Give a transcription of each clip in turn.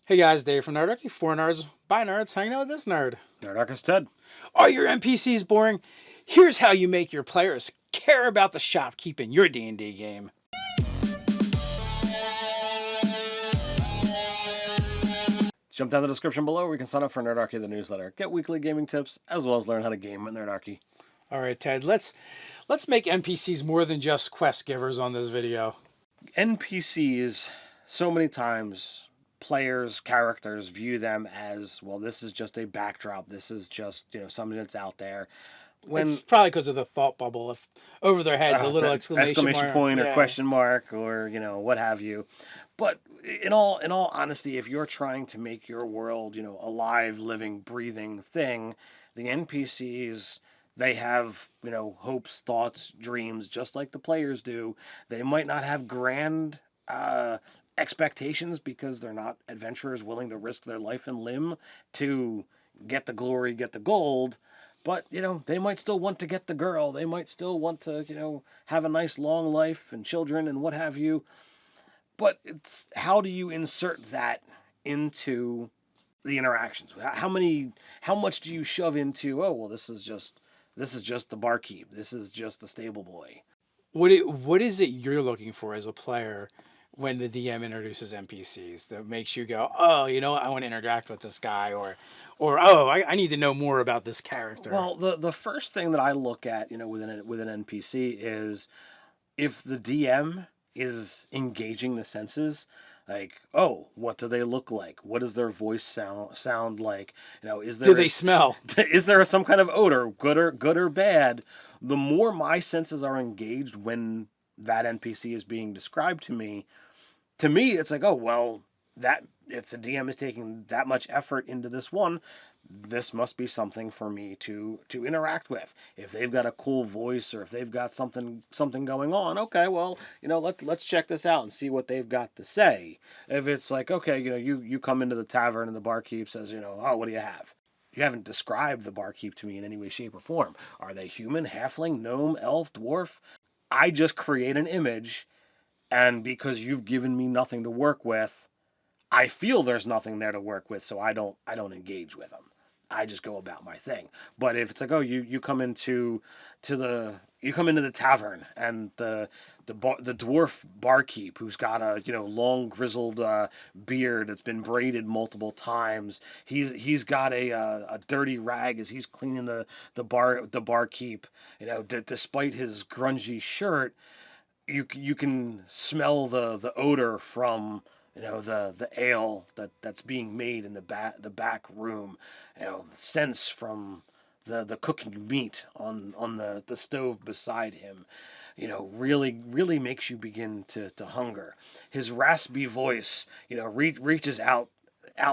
Hey guys, Dave from Nerdarchy, for nerds, by nerds, hanging out with this nerd. Nerdarchy Ted. Are your NPCs boring? Here's how you make your players care about the shopkeep in your D&D game. Jump down the description below where you can sign up for Nerdarchy, the newsletter. Get weekly gaming tips, as well as learn how to game with Nerdarchy. All right, Ted, let's make NPCs more than just quest givers on this video. NPCs, so many times, players, characters view them as, well, this is just a backdrop. This is just, something that's out there. It's probably because of the thought bubble if over their head, the little exclamation point or yeah. question mark or, what have you. But in all honesty, if you're trying to make your world, a live, living, breathing thing, the NPCs, they have, hopes, thoughts, dreams, just like the players do. They might not have grand expectations because they're not adventurers willing to risk their life and limb to get the glory, get the gold. But, they might still want to get the girl. They might still want to, have a nice long life and children and what have you. But it's how do you insert that into the interactions? How much do you shove into, oh, well, this is just the barkeep. This is just the stable boy. What is it you're looking for as a player when the DM introduces NPCs that makes you go, oh, I want to interact with this guy, or oh, I need to know more about this character? Well, the first thing that I look at, with an NPC is if the DM is engaging the senses, like, oh, what do they look like? What does their voice sound like? Is there do they smell? Is there some kind of odor, good or bad? The more my senses are engaged when that NPC is being described to me, it's like, oh, well, that if the DM is taking that much effort into this one, this must be something for me to interact with. If they've got a cool voice or if they've got something going on, okay, well, let's check this out and see what they've got to say. If it's like, okay, you come into the tavern and the barkeep says, oh, what do you have? You haven't described the barkeep to me in any way, shape, or form. Are they human, halfling, gnome, elf, dwarf? I just create an image, and because you've given me nothing to work with, I feel there's nothing there to work with, so I don't engage with them. I just go about my thing. But if it's like, oh, you come into the tavern and the dwarf barkeep who's got a long grizzled beard that's been braided multiple times, he's got a dirty rag as he's cleaning the barkeep. Despite his grungy shirt, you can smell the odor from the ale that's being made in the back room, scents from the cooking meat on the stove beside him, really makes you begin to hunger. His raspy voice, reaches out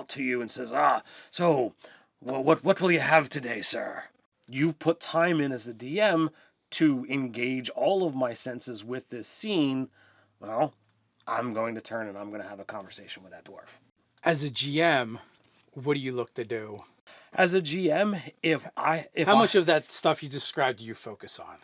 to you and says, so what will you have today, sir? You've put time in as the DM to engage all of my senses with this scene. Well, I'm going to turn and I'm going to have a conversation with that dwarf. As a GM, what do you look to do? As a GM, how much of that stuff you described do you focus on?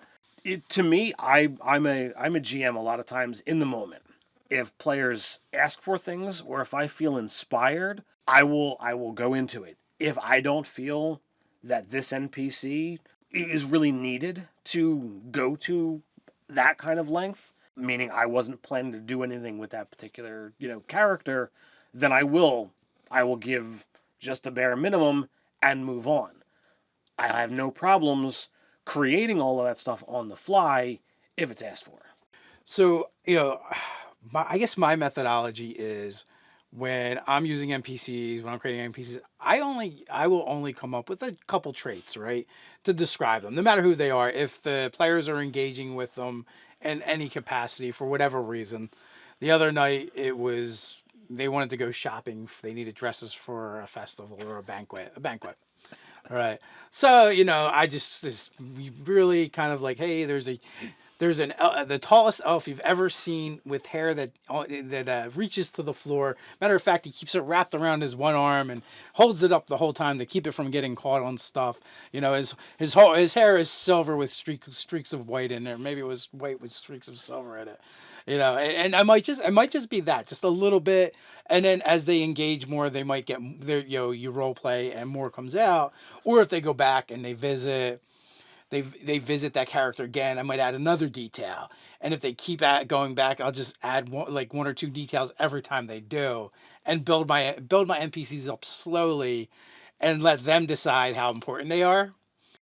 To me, I'm a GM a lot of times in the moment. If players ask for things or if I feel inspired, I will go into it. If I don't feel that this NPC is really needed to go to that kind of length, meaning I wasn't planning to do anything with that particular, character, then I will give just the bare minimum and move on. I have no problems creating all of that stuff on the fly if it's asked for. So, I guess my methodology is when I'm using NPCs, when I'm creating NPCs, I will only come up with a couple traits, right, to describe them, no matter who they are. If the players are engaging with them in any capacity for whatever reason. The other night they wanted to go shopping. They needed dresses for a festival or a banquet. All right. So, I just really kind of like, hey, there's the tallest elf you've ever seen with hair that reaches to the floor. Matter of fact, he keeps it wrapped around his one arm and holds it up the whole time to keep it from getting caught on stuff. His hair is silver with streaks of white in there. Maybe it was white with streaks of silver in it. You know, and I might just be that, just a little bit, and then as they engage more, they might get their, you know, you role play and more comes out, or if they go back and they visit that character again, I might add another detail, and if they keep at going back, I'll just add one or two details every time they do, and build my NPCs up slowly, and let them decide how important they are.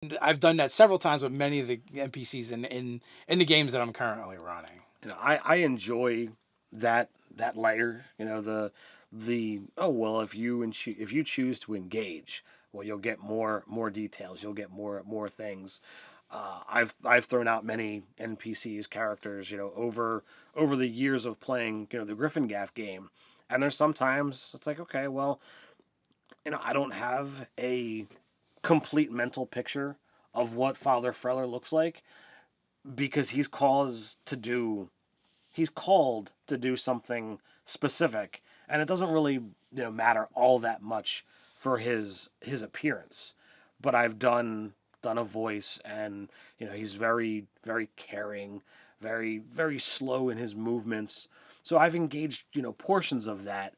And I've done that several times with many of the NPCs in the games that I'm currently running. You know, I enjoy that layer. You know, the oh well, if you choose to engage, well, you'll get more details. You'll get more things. I've thrown out many NPCs characters. You know, over the years of playing, you know, the Griffin Gaff game, and there's sometimes it's like, okay, well, you know, I don't have a complete mental picture of what Father Freller looks like because he's called to do something specific, and it doesn't really, you know, matter all that much for his appearance. But I've done a voice, and you know, he's very caring, very slow in his movements. So I've engaged, you know, portions of that.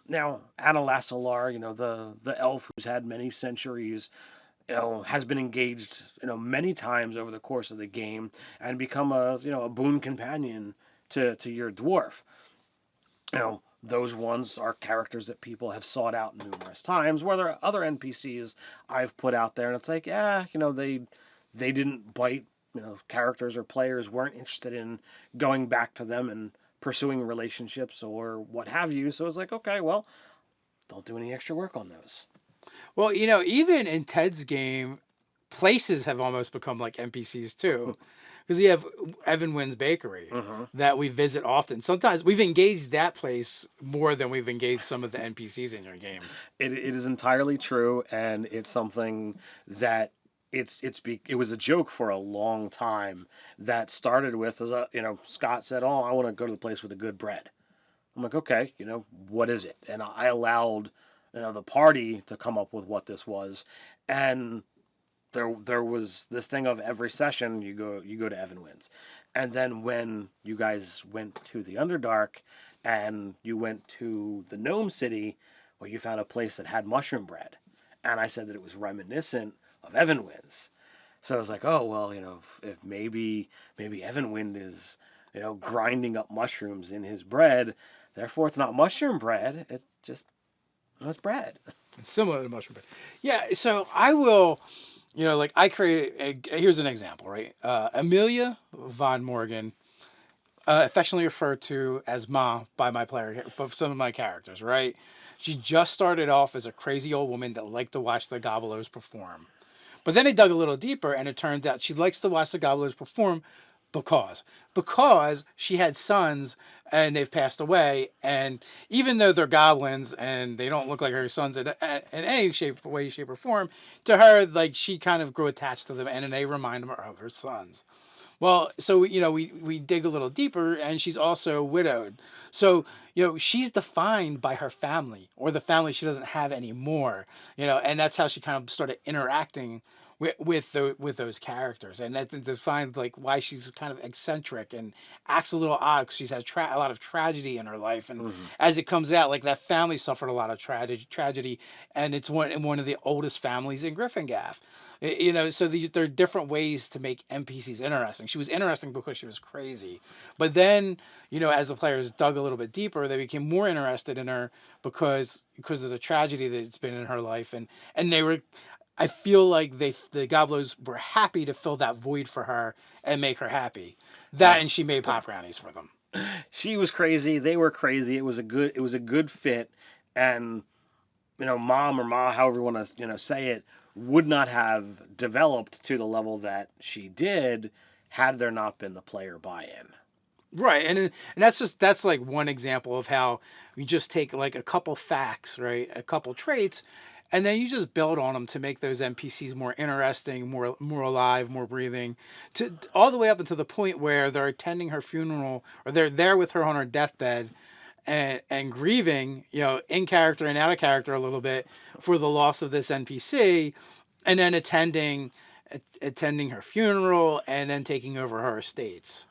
Now, Anna Lassalar, you know, the elf who's had many centuries, you know, has been engaged, you know, many times over the course of the game and become a, you know, a boon companion to your dwarf. You know, those ones are characters that people have sought out numerous times. Where there are other NPCs I've put out there, and it's like, yeah, you know, they didn't bite. You know, characters or players weren't interested in going back to them and pursuing relationships or what have you. So it's like, okay, well, don't do any extra work on those. Well, you know, even in Ted's game, places have almost become like NPCs too, because you have Evan Wynn's Bakery Mm-hmm. that we visit often. Sometimes we've engaged that place more than we've engaged some of the NPCs in your game. It is entirely true, and it's something that it was a joke for a long time that started with as a, you know, Scott said, "Oh, I want to go to the place with the good bread." I'm like, "Okay, you know, what is it?" And I allowed, you know, the party to come up with what this was, and there was this thing of every session you go to Evan Wins, and then when you guys went to the Underdark, and you went to the Gnome City, well, you found a place that had mushroom bread, and I said that it was reminiscent of Evan Wins. So I was like, oh well, you know, if maybe Evan Wind is, you know, grinding up mushrooms in his bread, therefore it's not mushroom bread. It just, well, it's bread. It's similar to mushroom bread. Yeah, so I will, you know, like I create. Here's an example, right? Amelia von Morgan, affectionately referred to as Ma by by some of my characters, right? She just started off as a crazy old woman that liked to watch the Gobelows perform. But then they dug a little deeper, and it turns out she likes to watch the Gobelows perform because because she had sons and they've passed away, and even though they're goblins and they don't look like her sons in any way, shape, or form, to her, like, she kind of grew attached to them, and they remind her of her sons. Well, so you know, we dig a little deeper, and she's also widowed. So you know, she's defined by her family or the family she doesn't have anymore. You know, and that's how she kind of started interacting with those characters, and that defines like why she's kind of eccentric and acts a little odd because she's had a lot of tragedy in her life, and Mm-hmm. as it comes out, like that family suffered a lot of tragedy, and it's one of the oldest families in Griffin Gaff. You know, so there are different ways to make NPCs interesting. She was interesting because she was crazy, but then, you know, as the players dug a little bit deeper, they became more interested in her because of the tragedy that's been in her life, and they were. I feel like the Goblos were happy to fill that void for her and make her happy. That, Yeah. and she made pop brownies for them. She was crazy. They were crazy. It was a good fit, and you know, mom or ma, however you want to, you know, say it, would not have developed to the level that she did had there not been the player buy-in. Right, and that's like one example of how you just take like a couple facts, right, a couple traits, and then you just build on them to make those NPCs more interesting, more alive, more breathing, to all the way up until the point where they're attending her funeral or they're there with her on her deathbed, and grieving, you know, in character and out of character a little bit for the loss of this NPC, and then attending her funeral and then taking over her estates.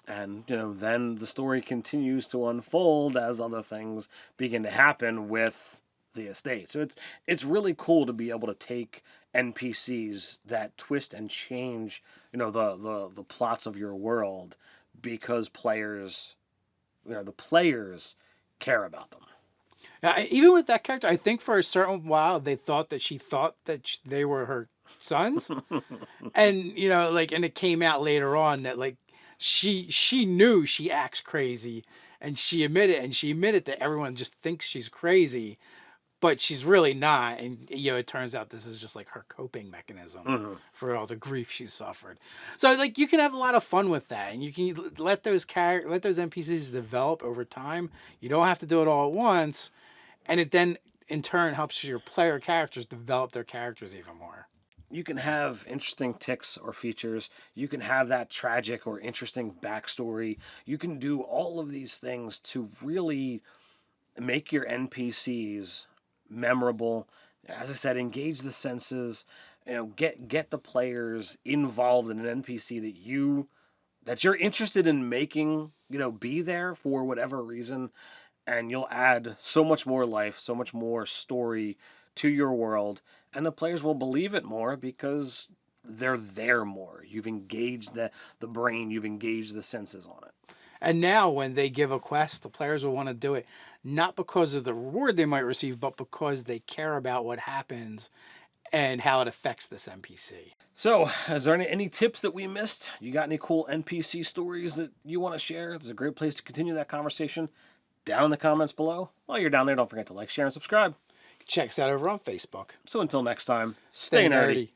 And then the story continues to unfold as other things begin to happen with the estate. So it's really cool to be able to take NPCs that twist and change the plots of your world because the players care about them. Even with that character, I think for a certain while they thought that she thought that they were her sons, and like, and it came out later on that like she knew she acts crazy, and she admitted that everyone just thinks she's crazy, but she's really not. And it turns out this is just like her coping mechanism Hmm. for all the grief she suffered. So like you can have a lot of fun with that, and you can let those NPCs develop over time. You don't have to do it all at once, and it then in turn helps your player characters develop their characters even more. You can have interesting ticks or features. You can have that tragic or interesting backstory. You can do all of these things to really make your NPCs memorable. As I said, engage the senses. Get the players involved in an NPC that you're interested in making. Be there for whatever reason, and you'll add so much more life, so much more story to your world, and the players will believe it more because they're there more. You've engaged the brain, you've engaged the senses on it. And now, when they give a quest, the players will want to do it not because of the reward they might receive, but because they care about what happens and how it affects this NPC. So, is there any tips that we missed? You got any cool NPC stories that you want to share? It's a great place to continue that conversation down in the comments below. While you're down there, don't forget to like, share, and subscribe. Check us out over on Facebook. So until next time, Stay stay nerdy. nerdy.